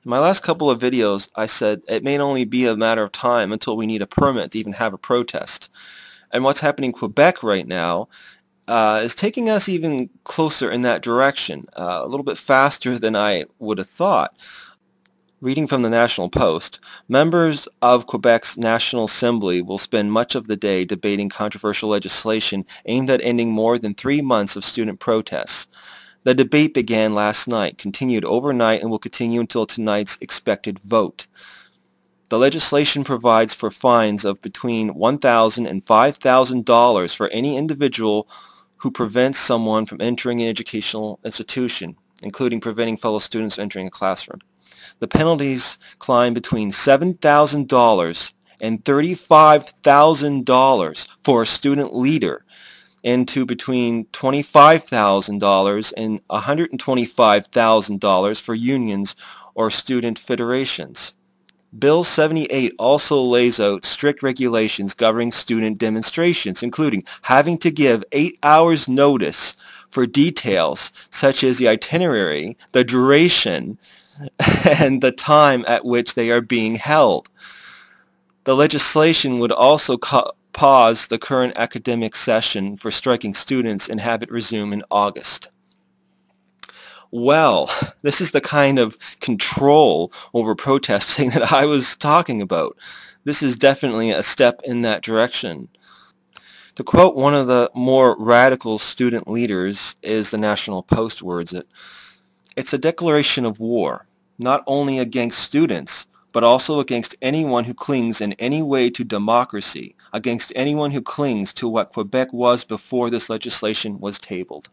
In my last couple of videos, I said it may only be a matter of time until we need a permit to even have a protest. And what's happening in Quebec right now is taking us even closer in that direction, a little bit faster than I would have thought. Reading from the National Post, members of Quebec's National Assembly will spend much of the day debating controversial legislation aimed at ending more than 3 months of student protests. The debate began last night, continued overnight, and will continue until tonight's expected vote. The legislation provides for fines of between $1,000 and $5,000 for any individual who prevents someone from entering an educational institution, including preventing fellow students from entering a classroom. The penalties climb between $7,000 and $35,000 for a student leader, into between $25,000 and $125,000 for unions or student federations. Bill 78 also lays out strict regulations governing student demonstrations, including having to give 8 hours notice for details such as the itinerary, the duration, and the time at which they are being held. The legislation would also pause the current academic session for striking students and have it resume in August. Well, this is the kind of control over protesting that I was talking about. This is definitely a step in that direction. To quote one of the more radical student leaders, is the National Post words it, "It's a declaration of war, not only against students, but also against anyone who clings in any way to democracy, against anyone who clings to what Quebec was before this legislation was tabled."